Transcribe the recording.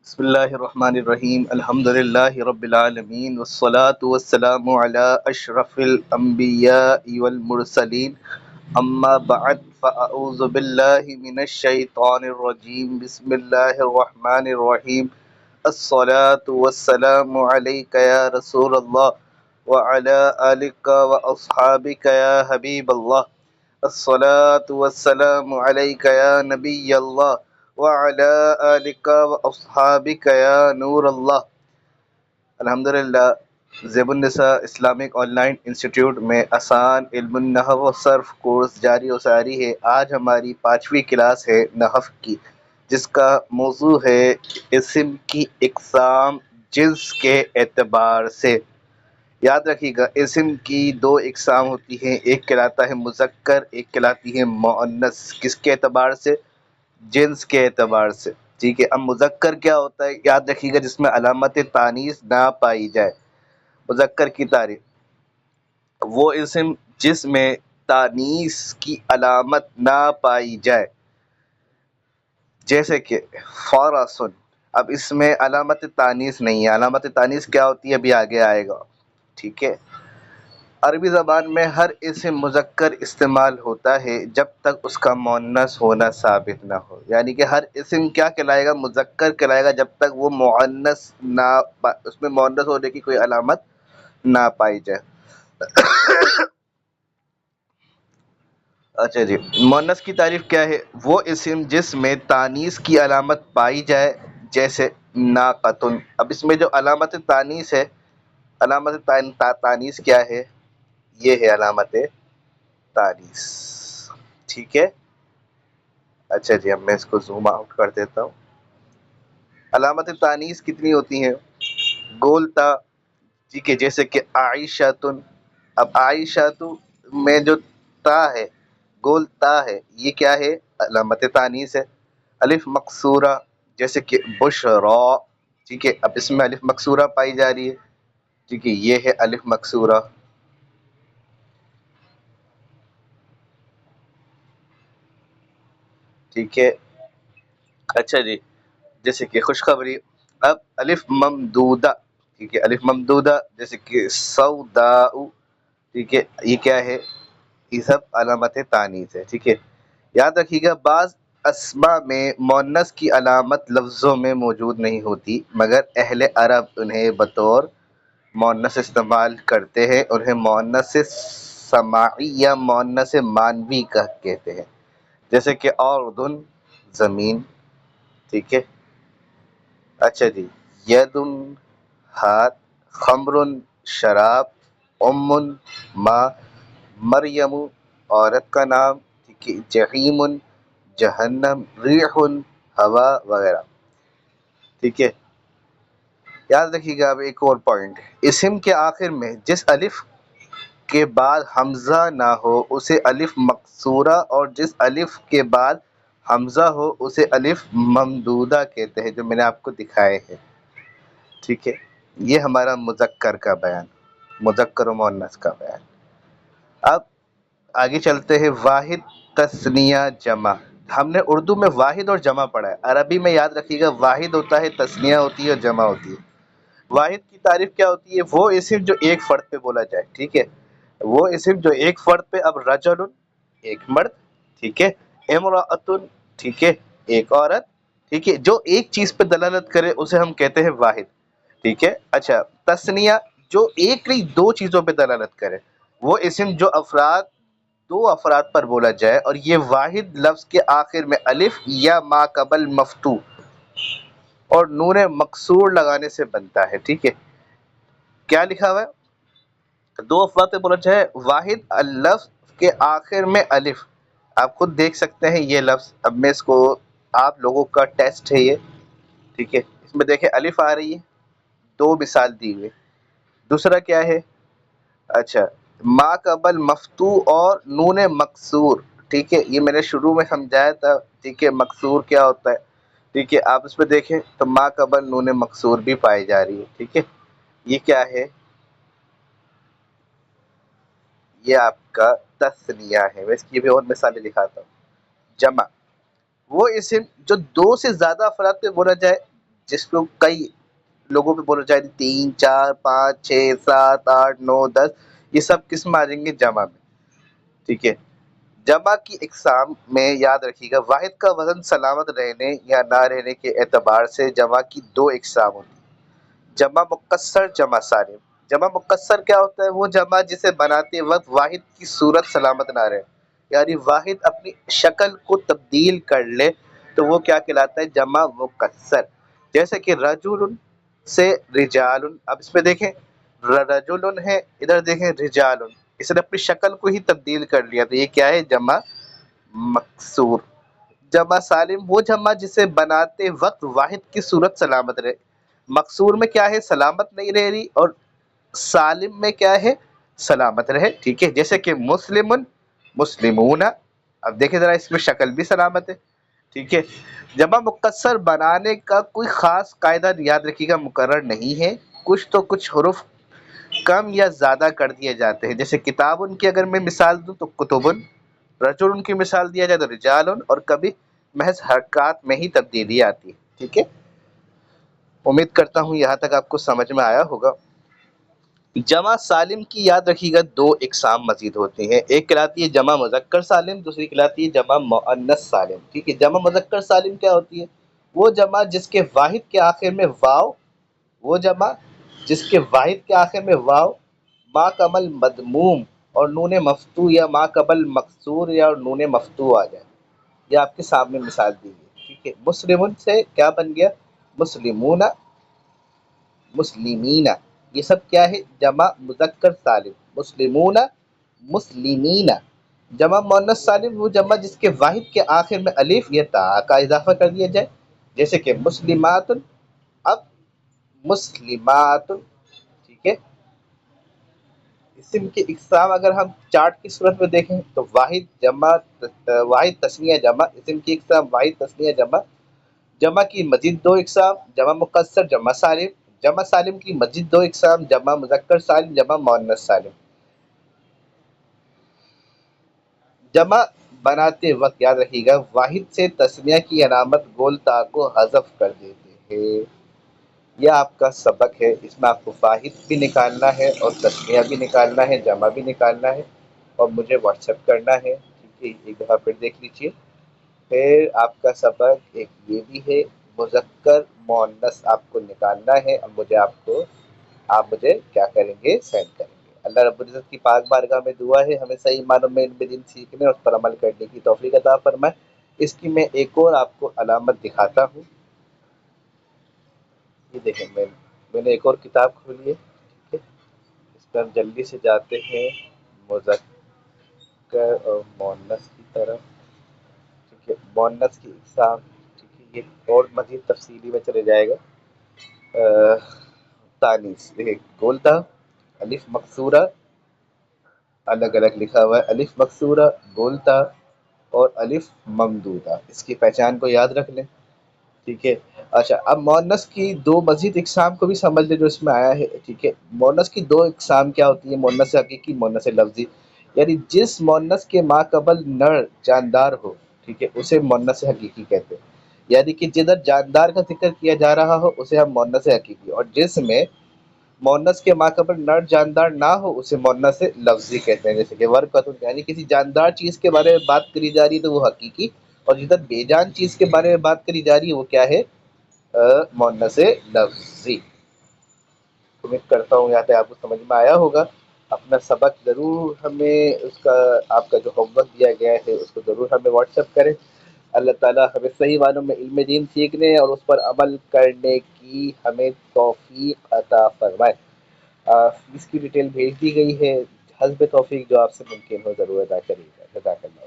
بسم اللہ الرحمن الرحیم الحمد للہ رب العالمین والصلاة والسلام علی اشرف الانبیاء والمرسلین اما بعد فاعوذ باللہ من الشیطان الرجیم بسم اللہ الرحمن الرحیم الصلاة والسلام علیک یا رسول اللہ وعلی آلک واصحابک یا حبیب اللہ الصلاة والسلام علیک یا نبی اللہ وعلی آلک واصحابک یا نور اللہ۔ الحمدللہ زیب النساء اسلامک آن لائن انسٹیٹیوٹ میں آسان علم النحو و صرف کورس جاری و ساری ہے۔ آج ہماری 5ویں کلاس ہے نحو کی، جس کا موضوع ہے اسم کی اقسام جنس کے اعتبار سے۔ یاد رکھیے گا، اسم کی 2 اقسام ہوتی ہیں، ایک کہلاتا ہے مذکر، ایک کہلاتی ہے مؤنث۔ کس کے اعتبار سے؟ جنس کے اعتبار سے۔ ٹھیک ہے، اب مذکر کیا ہوتا ہے؟ یاد رکھیے گا، جس میں علامت تانیث نہ پائی جائے۔ مذکر کی تعریف وہ اسم جس میں تانیث کی علامت نہ پائی جائے، جیسے کہ فارسن۔ اب اس میں علامت تانیث نہیں ہے۔ علامت تانیث کیا ہوتی ہے؟ ابھی آگے آئے گا۔ ٹھیک ہے، عربی زبان میں ہر اسم مذکر استعمال ہوتا ہے جب تک اس کا مؤنث ہونا ثابت نہ ہو، یعنی کہ ہر اسم کیا کہلائے گا؟ مذکر کہلائے گا جب تک وہ مؤنث نہ اس میں مؤنث ہونے کی کوئی علامت نہ پائی جائے۔ اچھا جی، مؤنث کی تعریف کیا ہے؟ وہ اسم جس میں تانیث کی علامت پائی جائے، جیسے ناقۃ۔ اب اس میں جو علامت تانیث ہے، علامت تانیث کیا ہے؟ یہ ہے علامت تانیث۔ ٹھیک ہے، اچھا جی، اب میں اس کو زوم آؤٹ کر دیتا ہوں۔ علامت تانیث کتنی ہوتی ہیں؟ گولتا، ٹھیک ہے، جیسے کہ عائشۃ۔ اب عائشۃ میں جو تا ہے، گول تا ہے، یہ کیا ہے؟ علامت تانیث ہے۔ الف مکسورہ، جیسے کہ بشرا، ٹھیک ہے، اب اس میں الف مکسورہ پائی جا رہی ہے، ٹھیک ہے، یہ ہے الف مکسورہ۔ ٹھیک ہے، اچھا جی، جیسے کہ خوشخبری۔ اب الف ممدودہ، ٹھیک ہے، الف ممدودہ، جیسے کہ سوداء، ٹھیک ہے، یہ کیا ہے؟ یہ سب علامت تانیث ہے۔ ٹھیک ہے، یاد رکھیے گا، بعض اسماء میں مؤنث کی علامت لفظوں میں موجود نہیں ہوتی، مگر اہل عرب انہیں بطور مؤنث استعمال کرتے ہیں۔ انہیں مؤنث سماعی یا مؤنث مانوی کہتے ہیں، جیسے کہ اردن، زمین۔ ٹھیک ہے، اچھا جی، یدن، ہاتھ، خمرن، شراب، ماں، مریم، عورت کا نام، ٹھیک ہے، جحیم، جہنم، ریح، ہوا وغیرہ۔ ٹھیک ہے، یاد رکھیے گا۔ اب ایک اور پوائنٹ، اسم کے آخر میں جس الف کے بعد حمزہ نہ ہو اسے الف مقصورہ، اور جس الف کے بعد حمزہ ہو اسے الف ممدودہ کہتے ہیں، جو میں نے آپ کو دکھائے ہیں۔ ٹھیک ہے، یہ ہمارا مذکر کا بیان، مذکر و مؤنث کا بیان۔ اب آگے چلتے ہیں، واحد، تثنیہ، جمع۔ ہم نے اردو میں واحد اور جمع پڑھا ہے، عربی میں یاد رکھیے گا واحد ہوتا ہے، تثنیہ ہوتی ہے اور جمع ہوتی ہے۔ واحد کی تعریف کیا ہوتی ہے؟ وہ اسم جو ایک فرد پہ بولا جائے۔ ٹھیک ہے، وہ اسم جو ایک فرد پہ، اب رجل ایک مرد، ٹھیک ہے، امرأۃ، ٹھیک ہے، ایک عورت، ٹھیک ہے، جو ایک چیز پہ دلالت کرے اسے ہم کہتے ہیں واحد۔ ٹھیک ہے، اچھا، تثنیہ جو ایک نہیں 2 چیزوں پہ دلالت کرے، وہ اسم جو دو افراد پر بولا جائے، اور یہ واحد لفظ کے آخر میں الف یا ما قبل مفتوح اور نون مقصور لگانے سے بنتا ہے۔ ٹھیک ہے، کیا لکھا ہوا ہے؟ 2 افراد پہ بولا جائے، واحد لفظ کے آخر میں الف۔ آپ خود دیکھ سکتے ہیں یہ لفظ، اب میں اس کو، آپ لوگوں کا ٹیسٹ ہے یہ، ٹھیک ہے، اس میں دیکھیں الف آ رہی ہے، 2 مثال دی ہوئی۔ دوسرا کیا ہے؟ اچھا، ما قبل مفتوح اور نون مکسور۔ ٹھیک ہے، یہ میں نے شروع میں سمجھایا تھا، ٹھیک ہے، مکسور کیا ہوتا ہے۔ ٹھیک ہے، آپ اس پہ دیکھیں تو ما قبل نون مکسور بھی پائی جا رہی ہے۔ ٹھیک ہے، یہ کیا ہے؟ یہ آپ کا تثنیہ ہے۔ میں اس کی بھی اور مثالیں دکھاتا ہوں۔ جمع وہ اسم جو 2 سے زیادہ افراد پہ بولا جائے، جس کو کئی لوگوں پہ بولنا چاہیے 3 4 5 6 7 8 9 10 یہ سب قسم آ جائیں گے جمع میں. ٹھیک ہے. جمع کی اقسام میں یاد رکھیے گا واحد کا وزن سلامت رہنے یا نہ رہنے کے اعتبار سے جمع کی دو اقسام ہوتی ہیں. جمع مکسر، جمع سالم. جمع مکسر کیا ہوتا ہے؟ وہ جمع جسے بناتے وقت واحد کی صورت سلامت نہ رہے، یعنی واحد اپنی شکل کو تبدیل کر لے تو وہ کیا کہلاتا ہے؟ جمع مکسر. جیسے کہ رجل سے رجال. اب اس میں دیکھیں رجل ہے، ادھر دیکھیں رجال، اس نے اپنی شکل کو ہی تبدیل کر لیا تو یہ کیا ہے؟ جمع مکسور. جمع سالم وہ جمع جسے بناتے وقت واحد کی صورت سلامت رہے. مکسور میں کیا ہے؟ سلامت نہیں رہ رہی، اور سالم میں کیا ہے؟ سلامت رہے. ٹھیک ہے. جیسے کہ مسلم، مسلمون. اب دیکھیں ذرا اس میں شکل بھی سلامت ہے. ٹھیک ہے. جمع مکسر بنانے کا کوئی خاص قاعدہ یاد رکھیے گا مقرر نہیں ہے. کچھ حروف کم یا زیادہ کر دیے جاتے ہیں. جیسے کتاب ان کی اگر میں مثال دوں تو کتبن، رجل ان کی مثال دیا جائے تو رجال، اور کبھی محض حرکات میں ہی تبدیلی آتی ہے. ٹھیک ہے. امید کرتا ہوں یہاں تک آپ کو سمجھ میں آیا ہوگا. جمع سالم کی یاد رکھیے گا دو اقسام مزید ہوتی ہیں. ایک کہلاتی ہے جمع مذکر سالم، دوسری کہلاتی ہے جمع مؤنث سالم. ٹھیک ہے. جمع مذکر سالم کیا ہوتی ہے؟ وہ جمع جس کے واحد کے آخر میں واو، وہ جمع جس کے واحد کے آخر میں واو، ما قبل مضموم اور نون مفتوح، یا ما قبل مکسور یا نون مفتوح آ جائے. یہ آپ کے سامنے مثال دی گئی. ٹھیک ہے. مسلمون سے کیا بن گیا؟ مسلمون، مسلمین. یہ سب کیا ہے؟ جمع مذکر سالم. مسلمون، مسلمین. جمع مؤنث سالم وہ جمع جس کے واحد کے آخر میں الف یا تا کا اضافہ کر دیا جائے. جیسے کہ مسلمات. اب مسلمات. ٹھیک ہے. اسم کی اقسام اگر ہم چارٹ کی صورت میں دیکھیں تو واحد جمع، واحد تثنیہ جمع. اسم کی اقسام واحد تثنیہ جمع. جمع کی مزید دو اقسام جمع مکسر، جمع سالم. جمع سالم کی مزید دو اقسام جمع مذکر سالم، جمع مؤنث سالم. جمع بناتے وقت یاد رکھیے گا واحد سے تثنیہ کی علامت گول تا کو حذف کر دیتے ہیں. یہ آپ کا سبق ہے. اس میں آپ کو واحد بھی نکالنا ہے اور تثنیہ بھی نکالنا ہے، جمع بھی نکالنا ہے، اور مجھے واٹس ایپ کرنا ہے. ٹھیک ہے. ایک دفعہ پھر دیکھ لیجیے. پھر آپ کا سبق ایک یہ بھی ہے مذکر مؤنث آپ کو نکالنا ہے، اور آپ مجھے کیا کریں گے؟ سینڈ کریں گے. اللہ رب العزت کی پاک بارگاہ میں دعا ہے ہمیں صحیح معنوں میں علم دین سیکھنے اور اس پر عمل کرنے کی توفیق عطا فرمائے. اس کی میں ایک اور آپ کو علامت دکھاتا ہوں. یہ دیکھیں میں نے ایک اور کتاب کھولی ہے. ٹھیک ہے. اس پر ہم جلدی سے جاتے ہیں مذکر اور مؤنث کی طرف. ٹھیک ہے. مؤنث کی اقسام. ٹھیک ہے. یہ اور مزید تفصیلی میں چلے جائے گا. تانیث دیکھیں گولتا، الف مقصورہ الگ الگ لکھا ہوا ہے، الف مقصورہ، گولتا اور الف ممدودہ. اس کی پہچان کو یاد رکھ لیں. ٹھیک ہے. اچھا اب مؤنث کی دو مزید اقسام کو بھی سمجھ لیں جو اس میں آیا ہے. ٹھیک ہے. مؤنث کی دو اقسام کیا ہوتی ہیں؟ مؤنث حقیقی، مؤنث لفظی. یعنی جس مؤنث کے ما قبل نر جاندار ہو، ٹھیک ہے، اسے مؤنث حقیقی کہتے ہیں. یعنی کہ جدھر جاندار کا ذکر کیا جا رہا ہو اسے ہم مؤنث حقیقی، اور جس میں مؤنث کے ما قبل نر جاندار نہ ہو اسے مؤنث لفظی کہتے ہیں. جیسے کہ ورقۃ، یعنی کسی جاندار چیز کے بارے میں بات کری جا رہی ہے تو وہ حقیقی، اور جدھر بے جان چیز کے بارے میں بات کری جا رہی ہے وہ کیا ہے؟ مؤنث لفظی. امید کرتا ہوں یہاں پہ آپ کو سمجھ میں آیا ہوگا. اپنا سبق ضرور ہمیں اس کا آپ کا جو ہوم ورک دیا گیا ہے اس کو ضرور ہمیں واٹس ایپ کریں. اللہ تعالیٰ ہمیں صحیح معنوں میں علم دین سیکھنے اور اس پر عمل کرنے کی ہمیں توفیق عطا فرمائے. اس کی ڈیٹیل بھیج دی گئی ہے، حسب توفیق جو آپ سے ممکن ہو ضرور ادا کریے گا. جزاک اللہ.